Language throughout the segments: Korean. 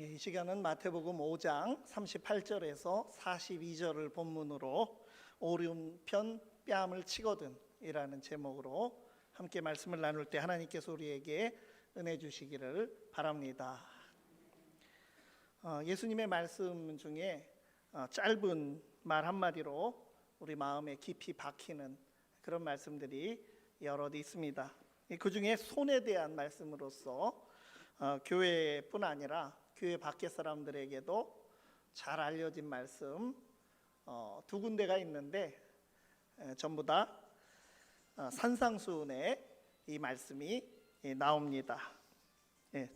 이 시간은 마태복음 5장 38절에서 42절을 본문으로 오른편 뺨을 치거든 이라는 제목으로 함께 말씀을 나눌 때 하나님께서 우리에게 은혜 주시기를 바랍니다. 예수님의 말씀 중에 짧은 말 한마디로 우리 마음에 깊이 박히는 그런 말씀들이 여럿 있습니다. 그 중에 손에 대한 말씀으로서 교회뿐 아니라 교회 밖의 사람들에게도 잘 알려진 말씀 두 군데가 있는데 전부 다 산상수훈에 이 말씀이 나옵니다.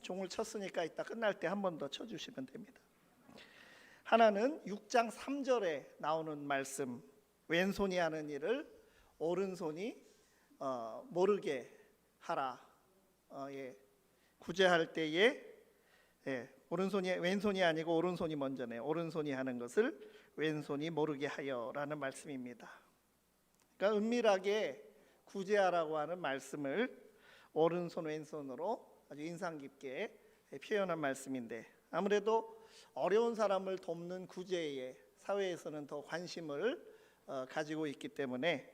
종을 쳤으니까 이따 끝날 때 한 번 더 쳐주시면 됩니다. 하나는 6장 3절에 나오는 말씀, 왼손이 하는 일을 오른손이 모르게 하라. 구제할 때에 왼손이 아니고 오른손이 먼저네. 오른손이 하는 것을 왼손이 모르게 하여라는 말씀입니다. 그러니까 은밀하게 구제하라고 하는 말씀을 오른손 왼손으로 아주 인상 깊게 표현한 말씀인데, 아무래도 어려운 사람을 돕는 구제에 사회에서는 더 관심을 가지고 있기 때문에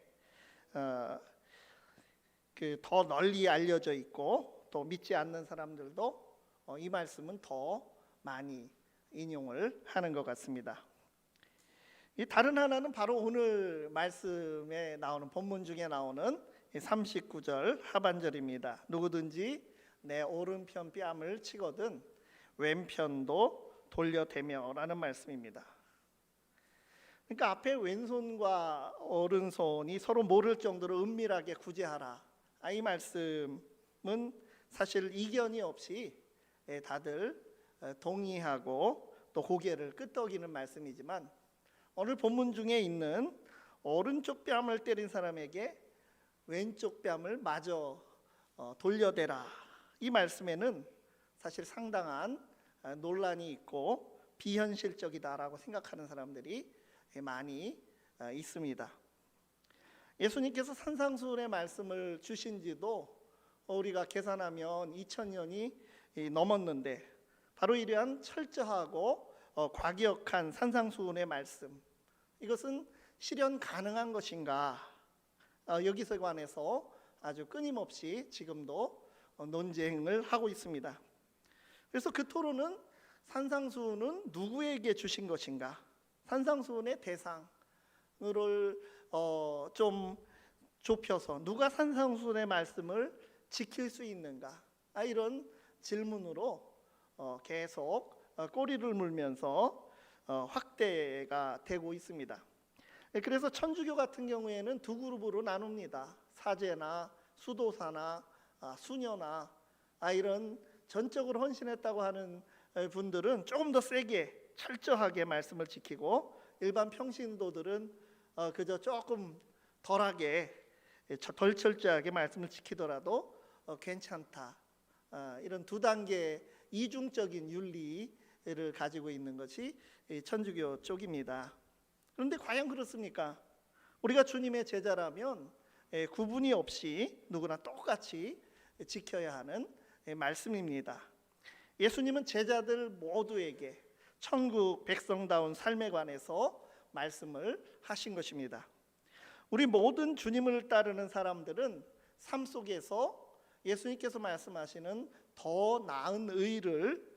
더 널리 알려져 있고, 또 믿지 않는 사람들도 이 말씀은 더 많이 인용을 하는 것 같습니다. 이 다른 하나는 바로 오늘 말씀에 나오는 본문 중에 나오는 39절 하반절입니다. 누구든지 내 오른편 뺨을 치거든 왼편도 돌려대며라는 말씀입니다. 그러니까 앞에 왼손과 오른손이 서로 모를 정도로 은밀하게 구제하라. 이 말씀은 사실 이견이 없이 다들 동의하고 또 고개를 끄덕이는 말씀이지만, 오늘 본문 중에 있는 오른쪽 뺨을 때린 사람에게 왼쪽 뺨을 마저 돌려대라, 이 말씀에는 사실 상당한 논란이 있고 비현실적이다라고 생각하는 사람들이 많이 있습니다. 예수님께서 산상수훈의 말씀을 주신 지도 우리가 계산하면 2000년이 넘었는데, 바로 이러한 철저하고 과격한 산상수훈의 말씀, 이것은 실현 가능한 것인가? 여기서 관해서 아주 끊임없이 지금도 논쟁을 하고 있습니다. 그래서 그 토론은 산상수훈은 누구에게 주신 것인가? 산상수훈의 대상을 좀 좁혀서 누가 산상수훈의 말씀을 지킬 수 있는가? 이런 질문으로 계속 꼬리를 물면서 확대가 되고 있습니다. 그래서 천주교 같은 경우에는 두 그룹으로 나눕니다. 사제나 수도사나 수녀나 이런 전적으로 헌신했다고 하는 분들은 조금 더 세게 철저하게 말씀을 지키고, 일반 평신도들은 그저 조금 덜하게 덜 철저하게 말씀을 지키더라도 괜찮다. 이런 두 단계 이중적인 윤리를 가지고 있는 것이 천주교 쪽입니다. 그런데 과연 그렇습니까? 우리가 주님의 제자라면 구분이 없이 누구나 똑같이 지켜야 하는 말씀입니다. 예수님은 제자들 모두에게 천국 백성다운 삶에 관해서 말씀을 하신 것입니다. 우리 모든 주님을 따르는 사람들은 삶 속에서 예수님께서 말씀하시는 더 나은 의를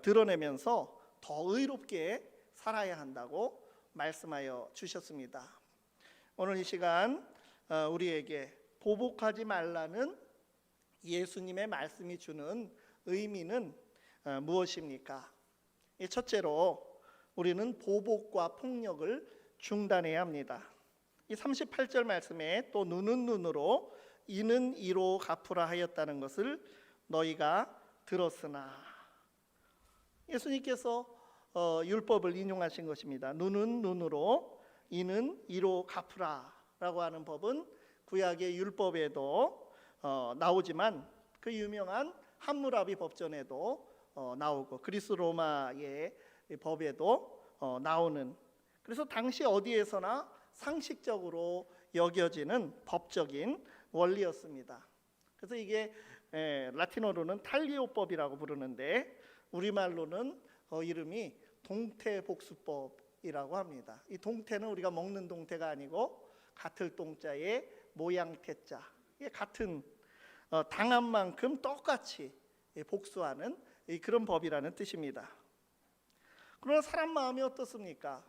드러내면서 더 의롭게 살아야 한다고 말씀하여 주셨습니다. 오늘 이 시간 우리에게 보복하지 말라는 예수님의 말씀이 주는 의미는 무엇입니까? 첫째로 우리는 보복과 폭력을 중단해야 합니다. 이 38절 말씀에 또 눈은 눈으로 이는 이로 갚으라 하였다는 것을 너희가 들었으나, 예수님께서 율법을 인용하신 것입니다. 눈은 눈으로 이는 이로 갚으라 라고 하는 법은 구약의 율법에도 나오지만, 그 유명한 함무라비 법전에도 나오고 그리스 로마의 법에도 나오는, 그래서 당시 어디에서나 상식적으로 여겨지는 법적인 원리였습니다. 그래서 이게 라틴어로는 탈리오법이라고 부르는데, 우리말로는 이름이 동태복수법이라고 합니다. 이 동태는 우리가 먹는 동태가 아니고 같을 동자에 모양 태자, 이게 같은 당한 만큼 똑같이 복수하는 그런 법이라는 뜻입니다. 그러나 사람 마음이 어떻습니까?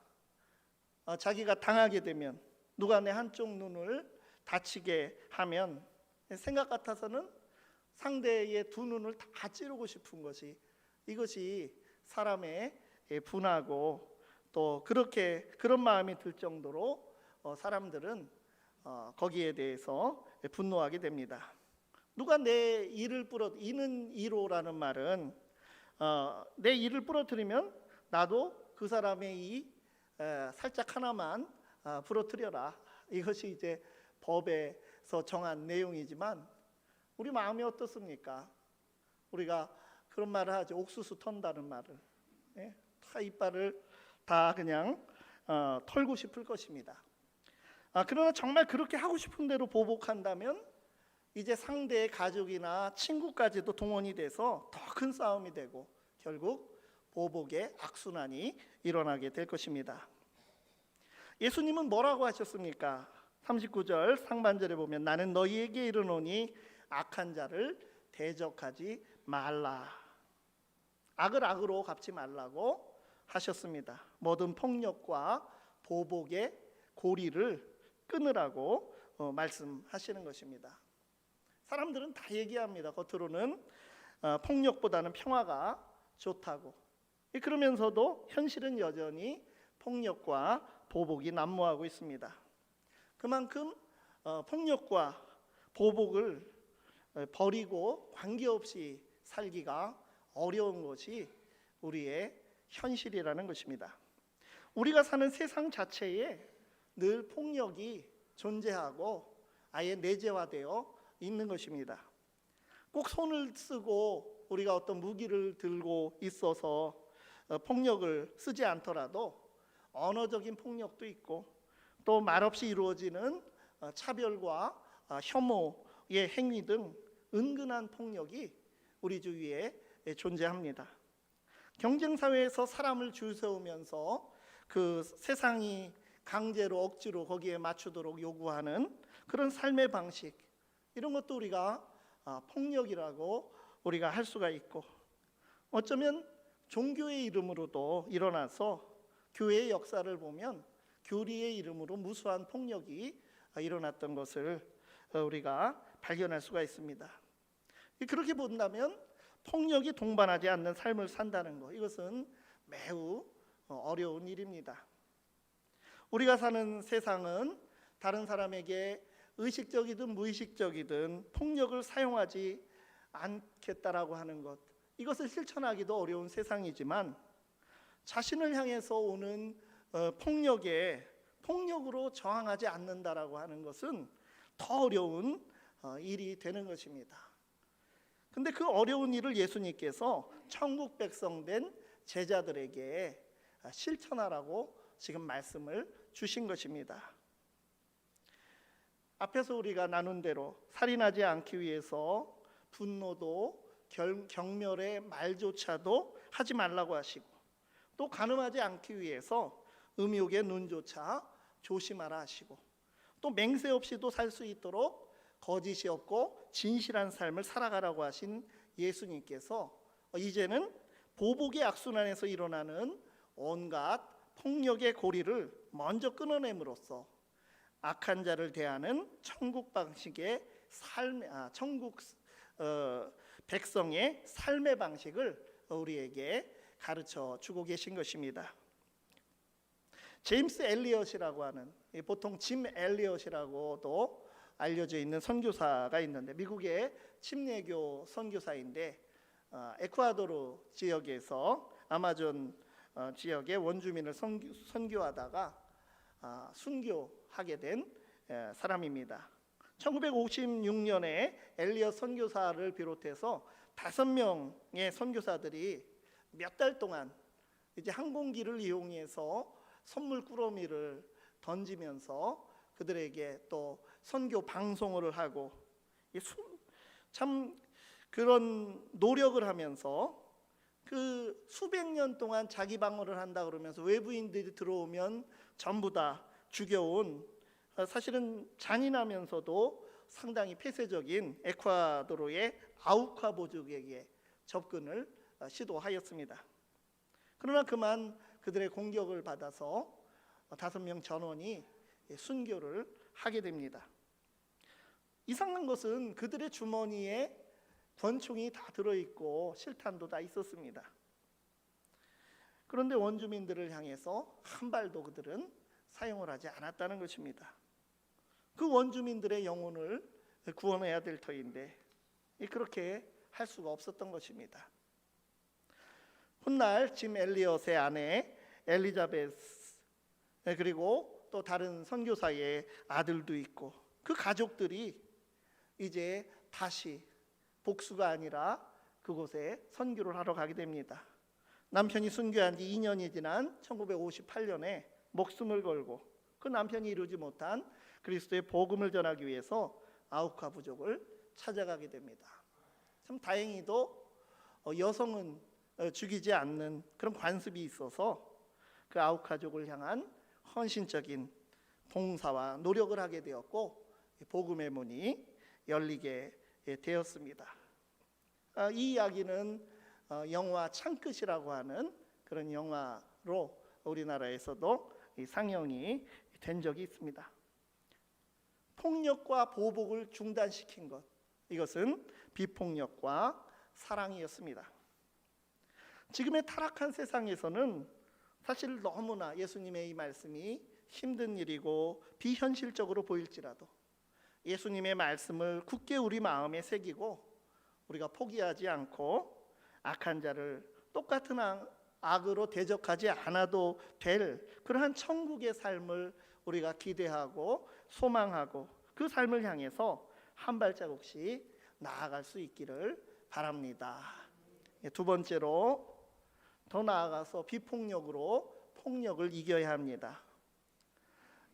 자기가 당하게 되면, 누가 내 한쪽 눈을 다치게 하면 생각 같아서는 상대의 두 눈을 다 찌르고 싶은 것이, 이것이 사람의 분하고 또 그런 마음이 들 정도로 사람들은 거기에 대해서 분노하게 됩니다. 누가 내 이를 이는 이로라는 말은 내 이를 부러뜨리면 나도 그 사람의 이 살짝 하나만 부러뜨려라. 이것이 이제 법에서 정한 내용이지만 우리 마음이 어떻습니까? 우리가 그런 말을 하죠. 옥수수 턴다는 말을. 다 이빨을 다 그냥 털고 싶을 것입니다. 그러나 정말 그렇게 하고 싶은 대로 보복한다면 이제 상대의 가족이나 친구까지도 동원이 돼서 더 큰 싸움이 되고 결국 보복의 악순환이 일어나게 될 것입니다. 예수님은 뭐라고 하셨습니까? 39절 상반절에 보면 나는 너희에게 이르노니 악한 자를 대적하지 말라. 악을 악으로 갚지 말라고 하셨습니다. 모든 폭력과 보복의 고리를 끊으라고 말씀하시는 것입니다. 사람들은 다 얘기합니다. 겉으로는 폭력보다는 평화가 좋다고. 그러면서도 현실은 여전히 폭력과 보복이 난무하고 있습니다. 그만큼 폭력과 보복을 버리고 관계없이 살기가 어려운 것이 우리의 현실이라는 것입니다. 우리가 사는 세상 자체에 늘 폭력이 존재하고 아예 내재화되어 있는 것입니다. 꼭 손을 쓰고 우리가 어떤 무기를 들고 있어서 폭력을 쓰지 않더라도 언어적인 폭력도 있고 또 말없이 이루어지는 차별과 혐오의 행위 등 은근한 폭력이 우리 주위에 존재합니다. 경쟁사회에서 사람을 줄 세우면서 그 세상이 강제로 억지로 거기에 맞추도록 요구하는 그런 삶의 방식, 이런 것도 우리가 폭력이라고 우리가 할 수가 있고, 어쩌면 종교의 이름으로도 일어나서 교회의 역사를 보면 교리의 이름으로 무수한 폭력이 일어났던 것을 우리가 발견할 수가 있습니다. 그렇게 본다면 폭력이 동반하지 않는 삶을 산다는 것, 이것은 매우 어려운 일입니다. 우리가 사는 세상은 다른 사람에게 의식적이든 무의식적이든 폭력을 사용하지 않겠다라고 하는 것, 이것을 실천하기도 어려운 세상이지만 자신을 향해서 오는 폭력으로 저항하지 않는다라고 하는 것은 더 어려운 일이 되는 것입니다. 근데 그 어려운 일을 예수님께서 천국 백성 된 제자들에게 실천하라고 지금 말씀을 주신 것입니다. 앞에서 우리가 나눈 대로 살인하지 않기 위해서 분노도 경멸의 말조차도 하지 말라고 하시고, 또 간음하지 않기 위해서 음욕의 눈조차 조심하라 하시고, 또 맹세 없이도 살 수 있도록 거짓이 없고 진실한 삶을 살아가라고 하신 예수님께서 이제는 보복의 악순환에서 일어나는 온갖 폭력의 고리를 먼저 끊어냄으로써 악한 자를 대하는 천국 방식의 천국 백성의 삶의 방식을 우리에게 가르쳐 주고 계신 것입니다. 제임스 엘리엇이라고 하는, 보통 짐 엘리엇이라고도 알려져 있는 선교사가 있는데, 미국의 침례교 선교사인데 에콰도르 지역에서 아마존 지역의 원주민을 선교하다가 순교하게 된 사람입니다. 1956년에 엘리엇 선교사를 비롯해서 5명의 선교사들이 몇 달 동안 이제 항공기를 이용해서 선물 꾸러미를 던지면서 그들에게 또 선교 방송을 하고 참 그런 노력을 하면서 그 수백 년 동안 자기 방어를 한다 그러면서 외부인들이 들어오면 전부 다 죽여온, 사실은 잔인하면서도 상당히 폐쇄적인 에콰도르의 아우카 보족에게 접근을 시도하였습니다. 그러나 그만 그들의 공격을 받아서 5명 전원이 순교를 하게 됩니다. 이상한 것은 그들의 주머니에 권총이 다 들어있고 실탄도 다 있었습니다. 그런데 원주민들을 향해서 한 발도 그들은 사용을 하지 않았다는 것입니다. 그 원주민들의 영혼을 구원해야 될 터인데 그렇게 할 수가 없었던 것입니다. 훗날 짐 엘리엇의 아내 엘리자베스, 그리고 또 다른 선교사의 아들도 있고 그 가족들이 이제 다시 복수가 아니라 그곳에 선교를 하러 가게 됩니다. 남편이 순교한 지 2년이 지난 1958년에 목숨을 걸고 그 남편이 이루지 못한 그리스도의 복음을 전하기 위해서 아우카 부족을 찾아가게 됩니다. 참 다행히도 여성은 죽이지 않는 그런 관습이 있어서 그 아우카족을 향한 헌신적인 봉사와 노력을 하게 되었고 복음의 문이 열리게 되었습니다. 이 이야기는 영화 창끝이라고 하는 그런 영화로 우리나라에서도 상영이 된 적이 있습니다. 폭력과 보복을 중단시킨 것, 이것은 비폭력과 사랑이었습니다. 지금의 타락한 세상에서는 사실 너무나 예수님의 이 말씀이 힘든 일이고 비현실적으로 보일지라도 예수님의 말씀을 굳게 우리 마음에 새기고 우리가 포기하지 않고 악한 자를 똑같은 악으로 대적하지 않아도 될 그러한 천국의 삶을 우리가 기대하고 소망하고 그 삶을 향해서 한 발자국씩 나아갈 수 있기를 바랍니다. 두 번째로, 더 나아가서 비폭력으로 폭력을 이겨야 합니다.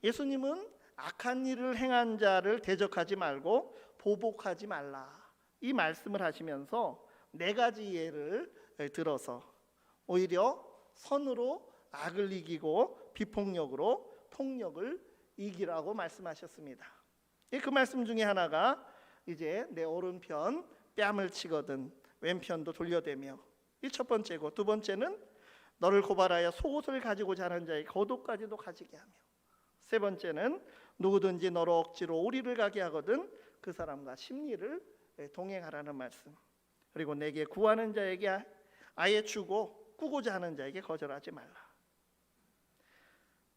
예수님은 악한 일을 행한 자를 대적하지 말고 보복하지 말라, 이 말씀을 하시면서 4가지 예를 들어서 오히려 선으로 악을 이기고 비폭력으로 폭력을 이기라고 말씀하셨습니다. 그 말씀 중에 하나가 이제 내 오른편 뺨을 치거든 왼편도 돌려대며, 이 첫 번째고, 두 번째는 너를 고발하여 속옷을 가지고자 하는 자의 겉옷까지도 가지게 하며, 세 번째는 누구든지 너로 억지로 오리를 가게 하거든 그 사람과 심리를 동행하라는 말씀, 그리고 내게 구하는 자에게 아예 주고 꾸고자 하는 자에게 거절하지 말라.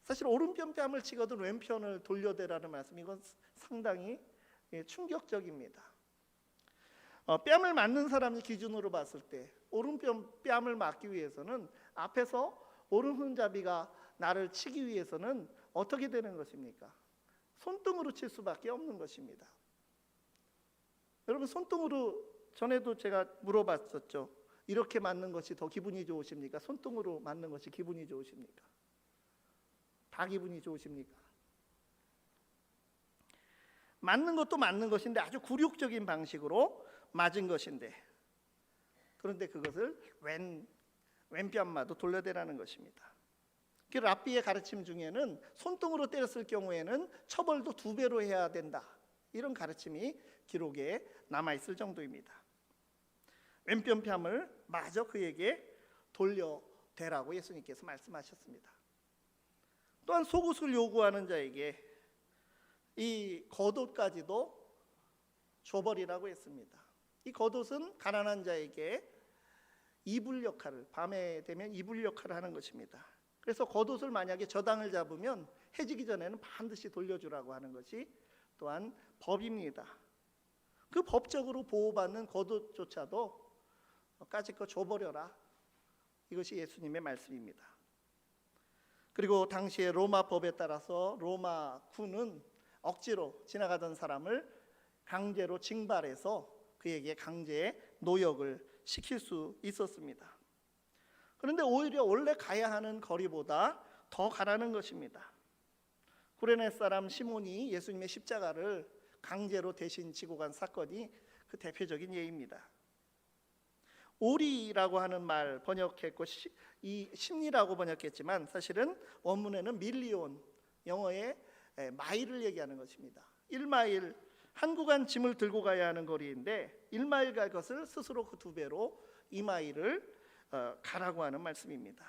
사실 오른편 뺨을 치거든 왼편을 돌려대라는 말씀, 이건 상당히 충격적입니다. 뺨을 맞는 사람의 기준으로 봤을 때 오른편 뺨을 맞기 위해서는 앞에서 오른손잡이가 나를 치기 위해서는 어떻게 되는 것입니까? 손등으로 칠 수밖에 없는 것입니다. 여러분, 손등으로 전에도 제가 물어봤었죠. 이렇게 맞는 것이 더 기분이 좋으십니까? 손등으로 맞는 것이 기분이 좋으십니까? 다 기분이 좋으십니까? 맞는 것도 맞는 것인데 아주 굴욕적인 방식으로 맞은 것인데, 그런데 그것을 왼뺨마도 돌려대라는 것입니다. 그 랍비의 가르침 중에는 손등으로 때렸을 경우에는 처벌도 2배로 해야 된다, 이런 가르침이 기록에 남아있을 정도입니다. 왼편 뺨을 마저 그에게 돌려대라고 예수님께서 말씀하셨습니다. 또한 속옷을 요구하는 자에게 이 겉옷까지도 줘버리라고 했습니다. 이 겉옷은 가난한 자에게 이불 역할을, 밤에 되면 이불 역할을 하는 것입니다. 그래서 겉옷을 만약에 저당을 잡으면 해지기 전에는 반드시 돌려주라고 하는 것이 또한 법입니다. 그 법적으로 보호받는 겉옷조차도 까짓 거 줘버려라, 이것이 예수님의 말씀입니다. 그리고 당시의 로마 법에 따라서 로마 군은 억지로 지나가던 사람을 강제로 징발해서 그에게 강제 노역을 시킬 수 있었습니다. 그런데 오히려 원래 가야 하는 거리보다 더 가라는 것입니다. 구레네 사람 시몬이 예수님의 십자가를 강제로 대신 지고 간 사건이 그 대표적인 예입니다. 오리라고 하는 말 번역했고 이 심리라고 번역했지만 사실은 원문에는 밀리온, 영어의 마일을 얘기하는 것입니다. 1마일, 한 구간 짐을 들고 가야 하는 거리인데 1마일 갈 것을 스스로 그 2배로 2마일을 가라고 하는 말씀입니다.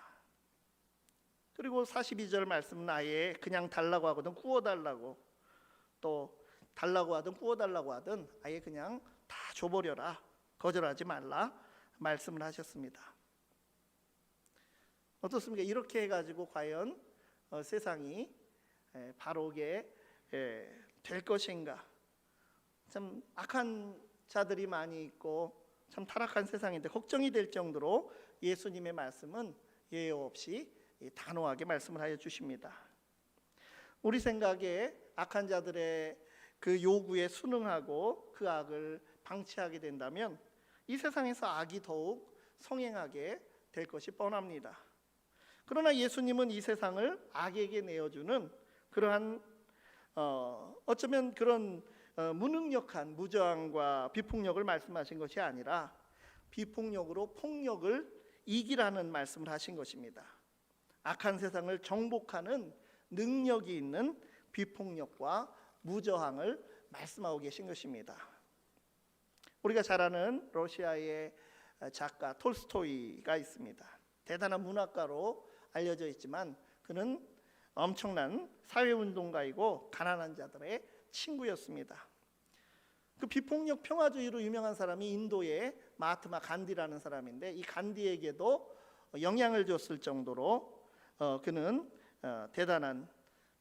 그리고 42절 말씀은 아예 그냥 달라고 하거든 구워달라고, 또 달라고 하든 구워달라고 하든 아예 그냥 다 줘버려라, 거절하지 말라 말씀을 하셨습니다. 어떻습니까? 이렇게 해가지고 과연 세상이 바르게 될 것인가? 참 악한 자들이 많이 있고 참 타락한 세상인데 걱정이 될 정도로 예수님의 말씀은 예외 없이 단호하게 말씀을 하여 주십니다. 우리 생각에 악한 자들의 그 요구에 순응하고 그 악을 방치하게 된다면 이 세상에서 악이 더욱 성행하게 될 것이 뻔합니다. 그러나 예수님은 이 세상을 악에게 내어주는 그러한 어쩌면 그런 무능력한 무저항과 비폭력을 말씀하신 것이 아니라 비폭력으로 폭력을 이기라는 말씀을 하신 것입니다. 악한 세상을 정복하는 능력이 있는 비폭력과 무저항을 말씀하고 계신 것입니다. 우리가 잘 아는 러시아의 작가 톨스토이가 있습니다. 대단한 문학가로 알려져 있지만 그는 엄청난 사회운동가이고 가난한 자들의 친구였습니다. 그 비폭력 평화주의로 유명한 사람이 인도의 마하트마 간디라는 사람인데 이 간디에게도 영향을 줬을 정도로 그는 대단한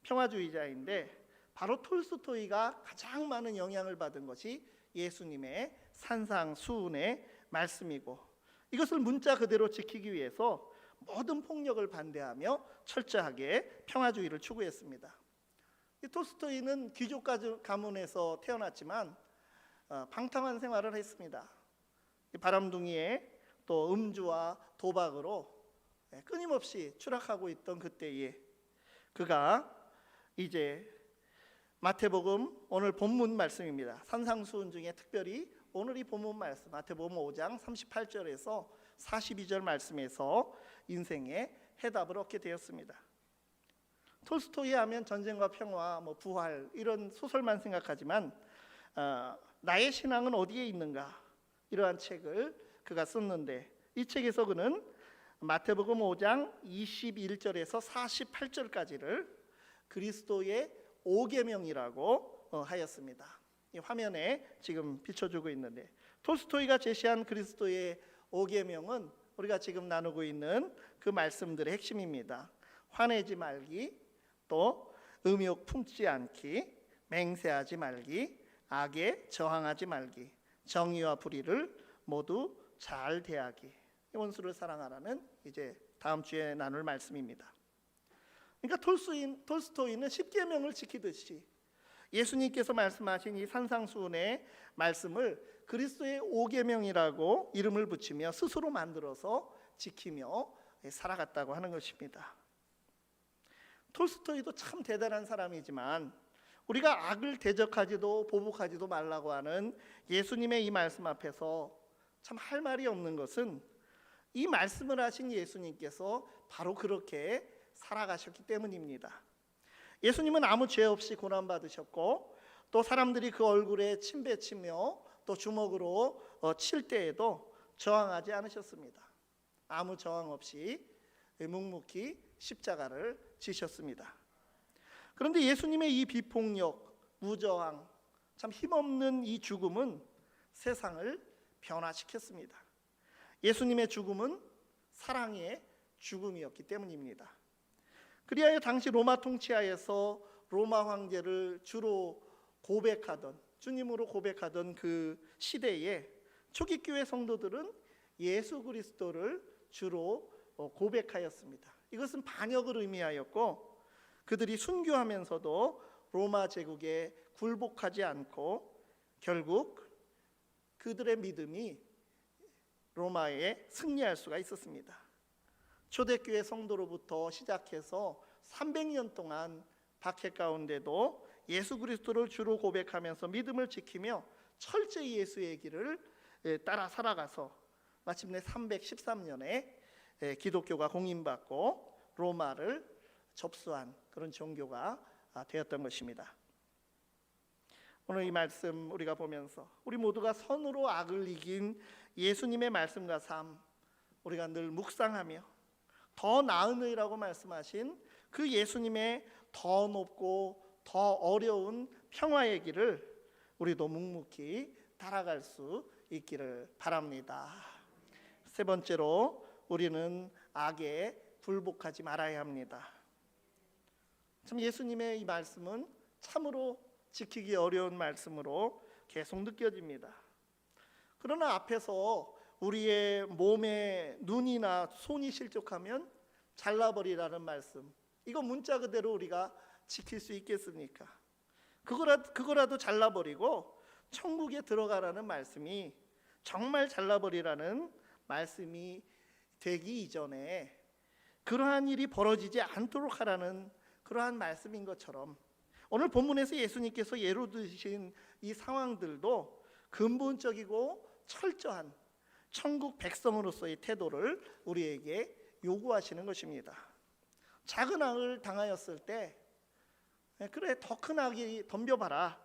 평화주의자인데 바로 톨스토이가 가장 많은 영향을 받은 것이 예수님의 산상수훈의 말씀이고 이것을 문자 그대로 지키기 위해서 모든 폭력을 반대하며 철저하게 평화주의를 추구했습니다. 이 톨스토이는 귀족 가문에서 태어났지만 방탕한 생활을 했습니다. 바람둥이에 또 음주와 도박으로 끊임없이 추락하고 있던 그때에 그가 이제 마태복음 오늘 본문 말씀입니다. 산상수훈 중에 특별히 오늘 이 본문 말씀 마태복음 5장 38절에서 42절 말씀에서 인생의 해답을 얻게 되었습니다. 톨스토이 하면 전쟁과 평화, 부활 이런 소설만 생각하지만 나의 신앙은 어디에 있는가 이러한 책을 그가 썼는데 이 책에서 그는 마태복음 5장 21절에서 48절까지를 그리스도의 5계명이라고 하였습니다. 이 화면에 지금 비춰주고 있는데 톨스토이가 제시한 그리스도의 5계명은 우리가 지금 나누고 있는 그 말씀들의 핵심입니다. 화내지 말기, 또 음욕 품지 않기, 맹세하지 말기, 악에 저항하지 말기, 정의와 불의를 모두 잘 대하기, 원수를 사랑하라는 이제 다음 주에 나눌 말씀입니다. 그러니까 톨스토이는 10계명을 지키듯이 예수님께서 말씀하신 이 산상수훈의 말씀을 그리스도의 5계명이라고 이름을 붙이며 스스로 만들어서 지키며 살아갔다고 하는 것입니다. 톨스토이도 참 대단한 사람이지만 우리가 악을 대적하지도 보복하지도 말라고 하는 예수님의 이 말씀 앞에서 참 할 말이 없는 것은 이 말씀을 하신 예수님께서 바로 그렇게 살아가셨기 때문입니다. 예수님은 아무 죄 없이 고난받으셨고 또 사람들이 그 얼굴에 침뱉으며 또 주먹으로 칠 때에도 저항하지 않으셨습니다. 아무 저항 없이 묵묵히 십자가를 지셨습니다. 그런데 예수님의 이 비폭력, 무저항, 참 힘없는 이 죽음은 세상을 변화시켰습니다. 예수님의 죽음은 사랑의 죽음이었기 때문입니다. 그리하여 당시 로마 통치하에서 로마 황제를 주로 고백하던, 주님으로 고백하던 그 시대에 초기 교회 성도들은 예수 그리스도를 주로 고백하였습니다. 이것은 반역을 의미하였고 그들이 순교하면서도 로마 제국에 굴복하지 않고 결국 그들의 믿음이 로마에 승리할 수가 있었습니다. 초대교회 성도로부터 시작해서 300년 동안 박해 가운데도 예수 그리스도를 주로 고백하면서 믿음을 지키며 철저히 예수의 길을 따라 살아가서 마침내 313년에 기독교가 공인받고 로마를 접수한 그런 종교가 되었던 것입니다. 오늘 이 말씀 우리가 보면서 우리 모두가 선으로 악을 이긴 예수님의 말씀과 삶, 우리가 늘 묵상하며 더 나은 의라고 말씀하신 그 예수님의 더 높고 더 어려운 평화의 길을 우리도 묵묵히 따라갈 수 있기를 바랍니다. 세 번째로 우리는 악에 굴복하지 말아야 합니다. 참 예수님의 이 말씀은 참으로 지키기 어려운 말씀으로 계속 느껴집니다. 그러나 앞에서 우리의 몸에 눈이나 손이 실족하면 잘라버리라는 말씀, 이거 문자 그대로 우리가 지킬 수 있겠습니까? 그거라도 잘라버리고 천국에 들어가라는 말씀이 정말 잘라버리라는 말씀이 되기 이전에 그러한 일이 벌어지지 않도록 하라는 그러한 말씀인 것처럼 오늘 본문에서 예수님께서 예로 드신 이 상황들도 근본적이고 철저한 천국 백성으로서의 태도를 우리에게 요구하시는 것입니다. 작은 악을 당하였을 때 그래 더 큰 악이 덤벼봐라,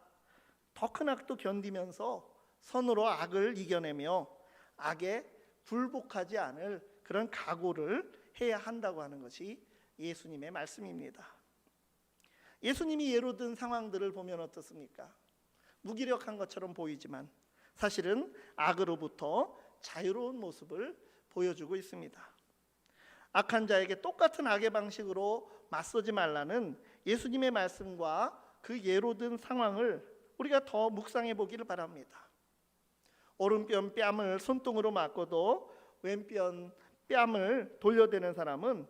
더 큰 악도 견디면서 선으로 악을 이겨내며 악에 굴복하지 않을 그런 각오를 해야 한다고 하는 것이 예수님의 말씀입니다. 예수님이 예로 든 상황들을 보면 어떻습니까? 무기력한 것처럼 보이지만 사실은 악으로부터 자유로운 모습을 보여주고 있습니다. 악한 자에게 똑같은 악의 방식으로 맞서지 말라는 예수님의 말씀과 그 예로 든 상황을 우리가 더 묵상해 보기를 바랍니다. 오른편 뺨을 손등으로 맞고도 왼편 뺨을 돌려대는 사람은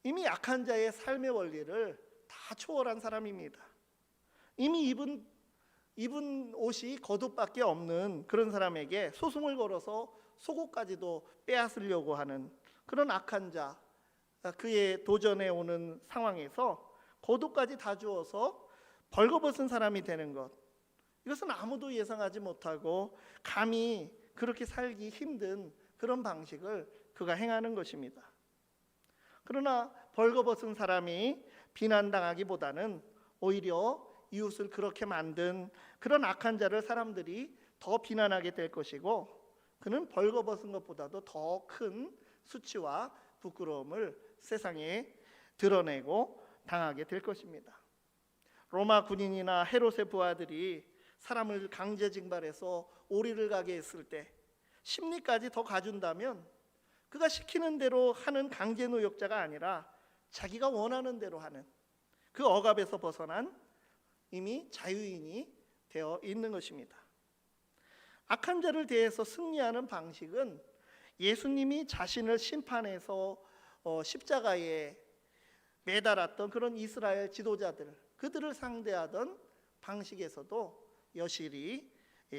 이미 악한 자의 삶의 원리를 다 초월한 사람입니다. 이미 입은 옷이 겉옷밖에 없는 그런 사람에게 소송을 걸어서 속옷까지도 빼앗으려고 하는 그런 악한 자, 그의 도전에 오는 상황에서 겉옷까지 다 주어서 벌거벗은 사람이 되는 것, 이것은 아무도 예상하지 못하고 감히 그렇게 살기 힘든 그런 방식을 그가 행하는 것입니다. 그러나 벌거벗은 사람이 비난당하기보다는 오히려 이웃을 그렇게 만든 그런 악한 자를 사람들이 더 비난하게 될 것이고, 그는 벌거벗은 것보다도 더 큰 수치와 부끄러움을 세상에 드러내고 당하게 될 것입니다. 로마 군인이나 헤롯의 부하들이 사람을 강제 징발해서 오리를 가게 했을 때 심리까지 더 가준다면 그가 시키는 대로 하는 강제 노역자가 아니라 자기가 원하는 대로 하는 그 억압에서 벗어난 이미 자유인이 되어 있는 것입니다. 악한 자를 대해서 승리하는 방식은 예수님이 자신을 심판해서 십자가에 매달았던 그런 이스라엘 지도자들, 그들을 상대하던 방식에서도 여실히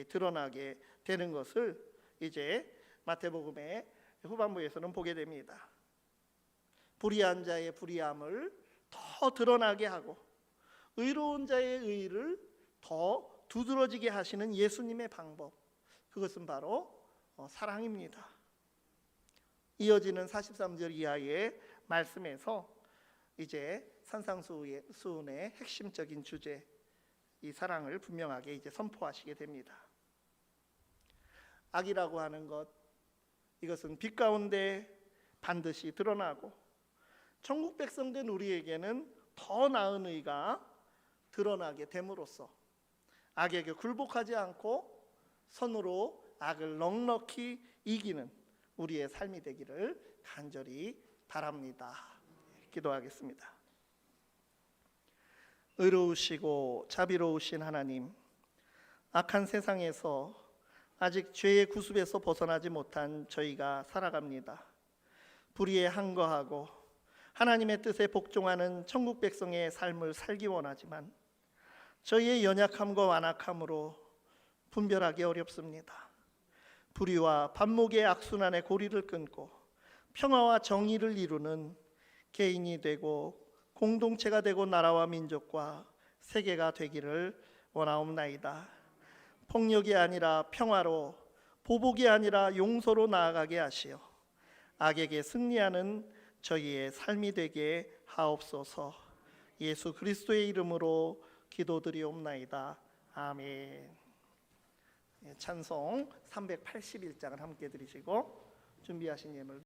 드러나게 되는 것을 이제 마태복음의 후반부에서는 보게 됩니다. 불의한 자의 불의함을 더 드러나게 하고 의로운 자의 의를 더 두드러지게 하시는 예수님의 방법, 그것은 바로 사랑입니다. 이어지는 43절 이하의 말씀에서 이제 산상수훈의 핵심적인 주제, 이 사랑을 분명하게 이제 선포하시게 됩니다. 악이라고 하는 것, 이것은 빛 가운데 반드시 드러나고 천국 백성된 우리에게는 더 나은 의가 드러나게 됨으로써 악에게 굴복하지 않고 선으로 악을 넉넉히 이기는 우리의 삶이 되기를 간절히 바랍니다. 기도하겠습니다. 의로우시고 자비로우신 하나님, 악한 세상에서 아직 죄의 구습에서 벗어나지 못한 저희가 살아갑니다. 불의에 항거하고 하나님의 뜻에 복종하는 천국 백성의 삶을 살기 원하지만 저희의 연약함과 완악함으로 분별하기 어렵습니다. 불의와 반목의 악순환의 고리를 끊고 평화와 정의를 이루는 개인이 되고 공동체가 되고 나라와 민족과 세계가 되기를 원하옵나이다. 폭력이 아니라 평화로 보복이 아니라 용서로 나아가게 하시어 악에게 승리하는 저희의 삶이 되게 하옵소서. 예수 그리스도의 이름으로 기도드리옵나이다. 아멘. 찬송 381장을 함께 드리시고 준비하신 예물